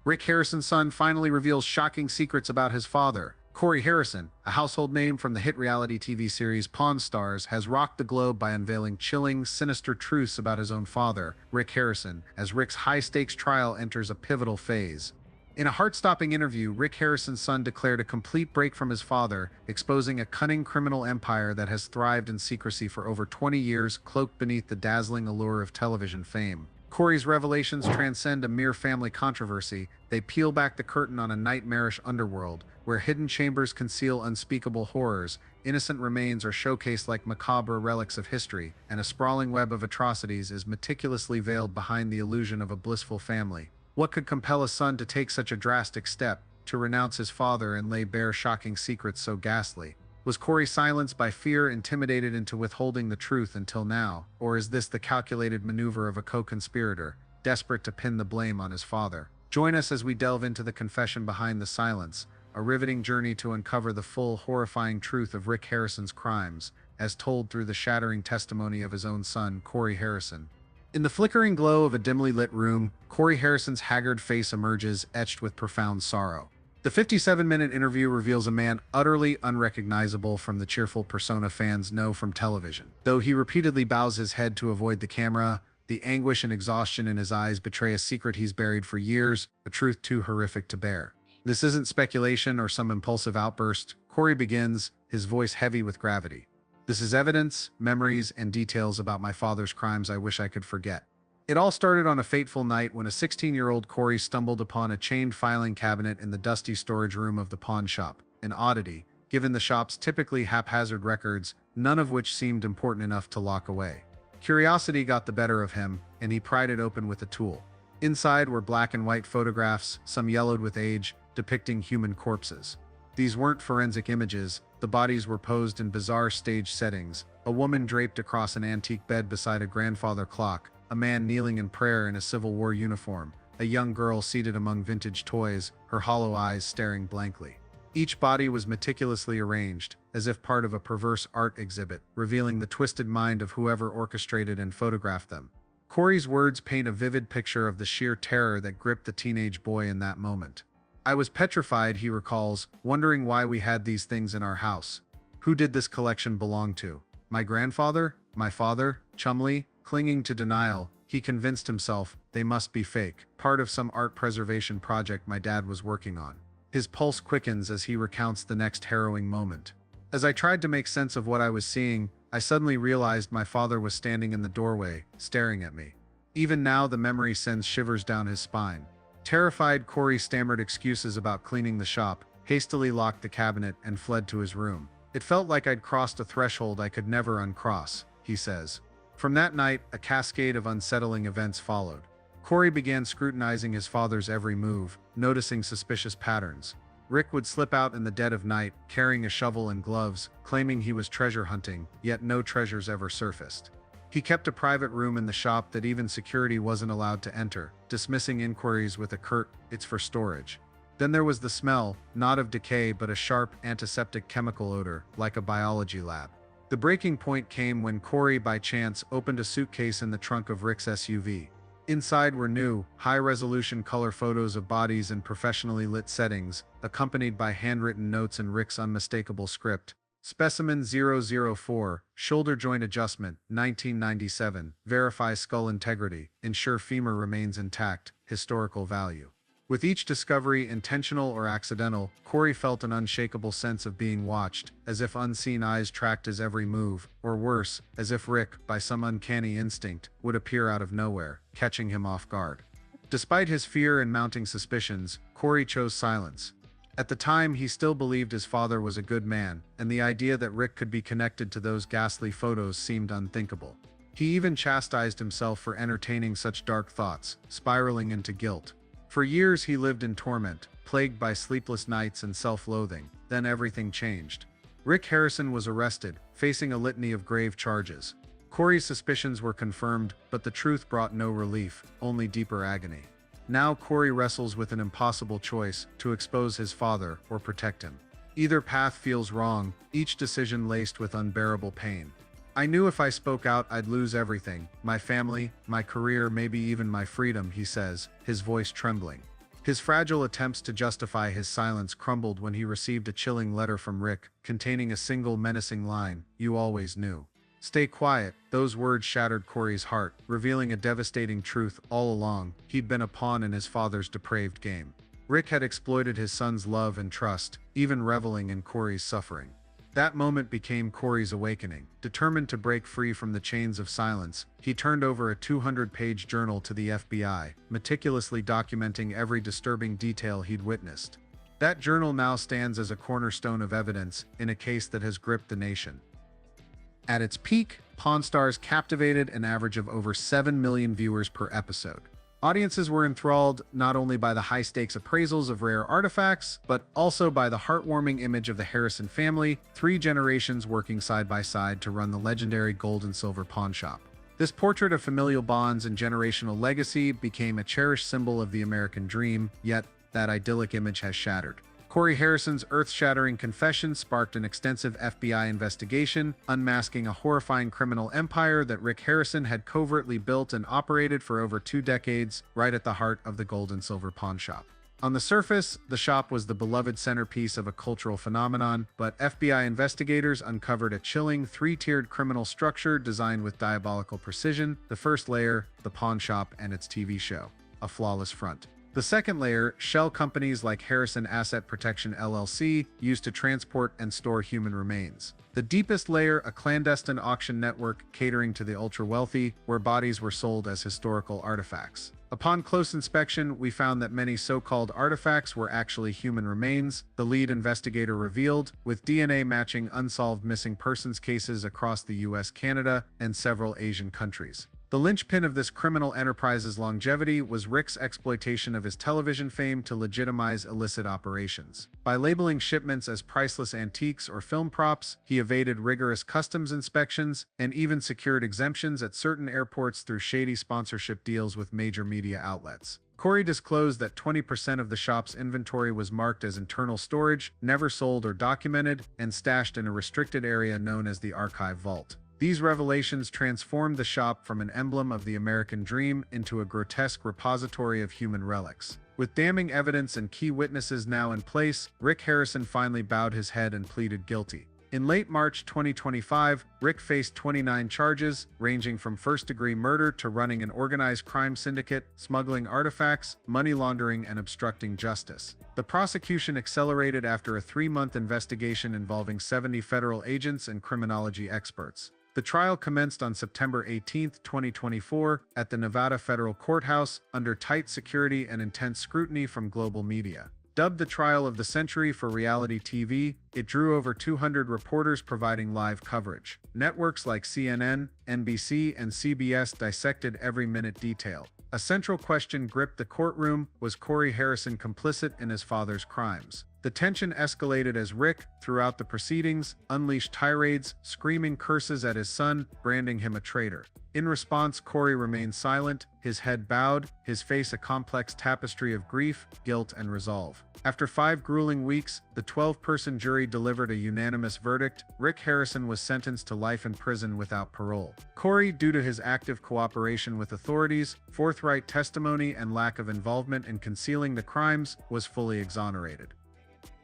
Rick Harrison's son finally reveals shocking secrets about his father. Corey Harrison, a household name from the hit reality TV series Pawn Stars, has rocked the globe by unveiling chilling, sinister truths about his own father, Rick Harrison, as Rick's high-stakes trial enters a pivotal phase. In a heart-stopping interview, Rick Harrison's son declared a complete break from his father, exposing a cunning criminal empire that has thrived in secrecy for over 20 years, cloaked beneath the dazzling allure of television fame. Corey's revelations transcend a mere family controversy. They peel back the curtain on a nightmarish underworld, where hidden chambers conceal unspeakable horrors, innocent remains are showcased like macabre relics of history, and a sprawling web of atrocities is meticulously veiled behind the illusion of a blissful family. What could compel a son to take such a drastic step, to renounce his father and lay bare shocking secrets so ghastly? Was Corey silenced by fear, intimidated into withholding the truth until now? Or is this the calculated maneuver of a co-conspirator, desperate to pin the blame on his father? Join us as we delve into the confession behind the silence, a riveting journey to uncover the full, horrifying truth of Rick Harrison's crimes, as told through the shattering testimony of his own son, Corey Harrison. In the flickering glow of a dimly lit room, Corey Harrison's haggard face emerges, etched with profound sorrow. The 57-minute interview reveals a man utterly unrecognizable from the cheerful persona fans know from television. Though he repeatedly bows his head to avoid the camera, the anguish and exhaustion in his eyes betray a secret he's buried for years, a truth too horrific to bear. This isn't speculation or some impulsive outburst. Corey begins, his voice heavy with gravity. This is evidence, memories, and details about my father's crimes I wish I could forget. It all started on a fateful night when a 16-year-old Corey stumbled upon a chained filing cabinet in the dusty storage room of the pawn shop, an oddity, given the shop's typically haphazard records, none of which seemed important enough to lock away. Curiosity got the better of him, and he pried it open with a tool. Inside were black and white photographs, some yellowed with age, depicting human corpses. These weren't forensic images, the bodies were posed in bizarre stage settings, a woman draped across an antique bed beside a grandfather clock, a man kneeling in prayer in a Civil War uniform, a young girl seated among vintage toys, her hollow eyes staring blankly. Each body was meticulously arranged, as if part of a perverse art exhibit, revealing the twisted mind of whoever orchestrated and photographed them. Corey's words paint a vivid picture of the sheer terror that gripped the teenage boy in that moment. I was petrified, he recalls, wondering why we had these things in our house. Who did this collection belong to? My grandfather? My father? Chumley? Clinging to denial, he convinced himself they must be fake, part of some art preservation project my dad was working on. His pulse quickens as he recounts the next harrowing moment. As I tried to make sense of what I was seeing, I suddenly realized my father was standing in the doorway, staring at me. Even now, the memory sends shivers down his spine. Terrified, Corey stammered excuses about cleaning the shop, hastily locked the cabinet, and fled to his room. It felt like I'd crossed a threshold I could never uncross, he says. From that night, a cascade of unsettling events followed. Corey began scrutinizing his father's every move, noticing suspicious patterns. Rick would slip out in the dead of night, carrying a shovel and gloves, claiming he was treasure hunting, yet no treasures ever surfaced. He kept a private room in the shop that even security wasn't allowed to enter, dismissing inquiries with a curt, "It's for storage." Then there was the smell, not of decay but a sharp, antiseptic chemical odor, like a biology lab. The breaking point came when Corey, by chance, opened a suitcase in the trunk of Rick's SUV. Inside were new, high-resolution color photos of bodies in professionally lit settings, accompanied by handwritten notes in Rick's unmistakable script. Specimen 004, shoulder joint adjustment, 1997, verify skull integrity, ensure femur remains intact, historical value. With each discovery, intentional or accidental, Corey felt an unshakable sense of being watched, as if unseen eyes tracked his every move, or worse, as if Rick, by some uncanny instinct, would appear out of nowhere, catching him off guard. Despite his fear and mounting suspicions, Corey chose silence. At the time, he still believed his father was a good man, and the idea that Rick could be connected to those ghastly photos seemed unthinkable. He even chastised himself for entertaining such dark thoughts, spiraling into guilt. For years he lived in torment, plagued by sleepless nights and self-loathing. Then everything changed. Rick Harrison was arrested, facing a litany of grave charges. Corey's suspicions were confirmed, but the truth brought no relief, only deeper agony. Now Corey wrestles with an impossible choice, to expose his father or protect him. Either path feels wrong, each decision laced with unbearable pain. I knew if I spoke out I'd lose everything, my family, my career, maybe even my freedom, he says, his voice trembling. His fragile attempts to justify his silence crumbled when he received a chilling letter from Rick, containing a single menacing line, "You always knew." "Stay quiet." Those words shattered Corey's heart, revealing a devastating truth. All along, he'd been a pawn in his father's depraved game. Rick had exploited his son's love and trust, even reveling in Corey's suffering. That moment became Corey's awakening. Determined to break free from the chains of silence, he turned over a 200-page journal to the FBI, meticulously documenting every disturbing detail he'd witnessed. That journal now stands as a cornerstone of evidence in a case that has gripped the nation. At its peak, Pawn Stars captivated an average of over 7 million viewers per episode. Audiences were enthralled not only by the high-stakes appraisals of rare artifacts, but also by the heartwarming image of the Harrison family, 3 generations working side by side to run the legendary gold and silver pawn shop. This portrait of familial bonds and generational legacy became a cherished symbol of the American dream, yet that idyllic image has shattered. Corey Harrison's earth-shattering confession sparked an extensive FBI investigation, unmasking a horrifying criminal empire that Rick Harrison had covertly built and operated for over 2 decades, right at the heart of the gold and silver pawn shop. On the surface, the shop was the beloved centerpiece of a cultural phenomenon, but FBI investigators uncovered a chilling 3-tiered criminal structure designed with diabolical precision. The first layer, the pawn shop and its TV show, a flawless front. The second layer, shell companies like Harrison Asset Protection LLC, used to transport and store human remains. The deepest layer, a clandestine auction network catering to the ultra-wealthy, where bodies were sold as historical artifacts. Upon close inspection, we found that many so-called artifacts were actually human remains, the lead investigator revealed, with DNA matching unsolved missing persons cases across the US, Canada, and several Asian countries. The linchpin of this criminal enterprise's longevity was Rick's exploitation of his television fame to legitimize illicit operations. By labeling shipments as priceless antiques or film props, he evaded rigorous customs inspections and even secured exemptions at certain airports through shady sponsorship deals with major media outlets. Corey disclosed that 20% of the shop's inventory was marked as internal storage, never sold or documented, and stashed in a restricted area known as the Archive Vault. These revelations transformed the shop from an emblem of the American dream into a grotesque repository of human relics. With damning evidence and key witnesses now in place, Rick Harrison finally bowed his head and pleaded guilty. In late March 2025, Rick faced 29 charges, ranging from first-degree murder to running an organized crime syndicate, smuggling artifacts, money laundering, and obstructing justice. The prosecution accelerated after a 3-month investigation involving 70 federal agents and criminology experts. The trial commenced on September 18, 2024, at the Nevada Federal Courthouse, under tight security and intense scrutiny from global media. Dubbed the trial of the century for reality TV, it drew over 200 reporters providing live coverage. Networks like CNN, NBC, and CBS dissected every minute detail. A central question gripped the courtroom: was Corey Harrison complicit in his father's crimes? The tension escalated as Rick, throughout the proceedings, unleashed tirades, screaming curses at his son, branding him a traitor. In response, Corey remained silent, his head bowed, his face a complex tapestry of grief, guilt, and resolve. After 5 grueling weeks, the 12-person jury delivered a unanimous verdict. Rick Harrison was sentenced to life in prison without parole. Corey, due to his active cooperation with authorities, forthright testimony, and lack of involvement in concealing the crimes, was fully exonerated.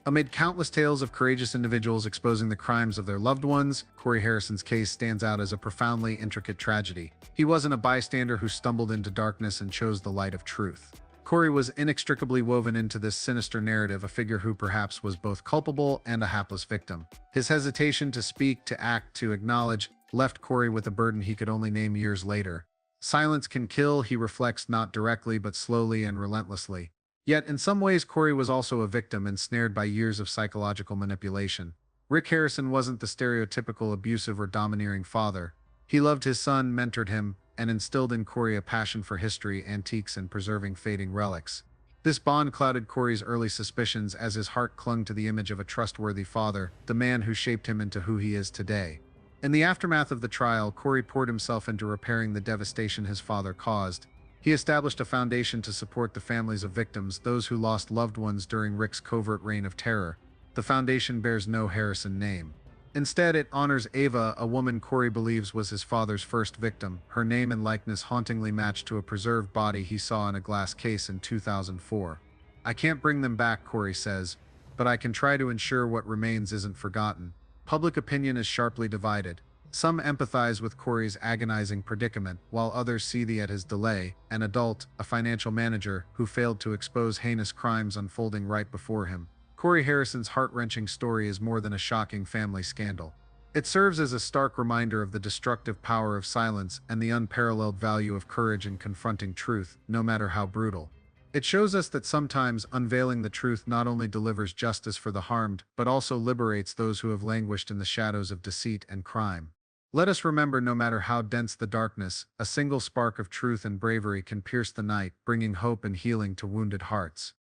Amid countless tales of courageous individuals exposing the crimes of their loved ones, Corey Harrison's case stands out as a profoundly intricate tragedy. He wasn't a bystander who stumbled into darkness and chose the light of truth. Corey was inextricably woven into this sinister narrative, a figure who perhaps was both culpable and a hapless victim. His hesitation to speak, to act, to acknowledge, left Corey with a burden he could only name years later. Silence can kill, he reflects, not directly but slowly and relentlessly. Yet, in some ways, Corey was also a victim, ensnared by years of psychological manipulation. Rick Harrison wasn't the stereotypical abusive or domineering father. He loved his son, mentored him, and instilled in Corey a passion for history, antiques, and preserving fading relics. This bond clouded Corey's early suspicions as his heart clung to the image of a trustworthy father, the man who shaped him into who he is today. In the aftermath of the trial, Corey poured himself into repairing the devastation his father caused. He established a foundation to support the families of victims, those who lost loved ones during Rick's covert reign of terror. The foundation bears no Harrison name. Instead, it honors Ava, a woman Corey believes was his father's first victim, her name and likeness hauntingly matched to a preserved body he saw in a glass case in 2004. I can't bring them back, Corey says, but I can try to ensure what remains isn't forgotten. Public opinion is sharply divided. Some empathize with Corey's agonizing predicament, while others see the at his delay, an adult, a financial manager, who failed to expose heinous crimes unfolding right before him. Corey Harrison's heart-wrenching story is more than a shocking family scandal. It serves as a stark reminder of the destructive power of silence and the unparalleled value of courage in confronting truth, no matter how brutal. It shows us that sometimes unveiling the truth not only delivers justice for the harmed, but also liberates those who have languished in the shadows of deceit and crime. Let us remember, no matter how dense the darkness, a single spark of truth and bravery can pierce the night, bringing hope and healing to wounded hearts.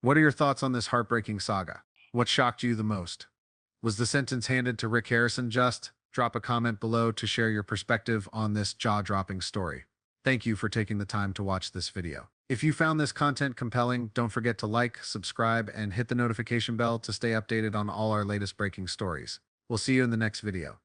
What are your thoughts on this heartbreaking saga? What shocked you the most? Was the sentence handed to Rick Harrison just? Drop a comment below to share your perspective on this jaw-dropping story. Thank you for taking the time to watch this video. If you found this content compelling, don't forget to like, subscribe, and hit the notification bell to stay updated on all our latest breaking stories. We'll see you in the next video.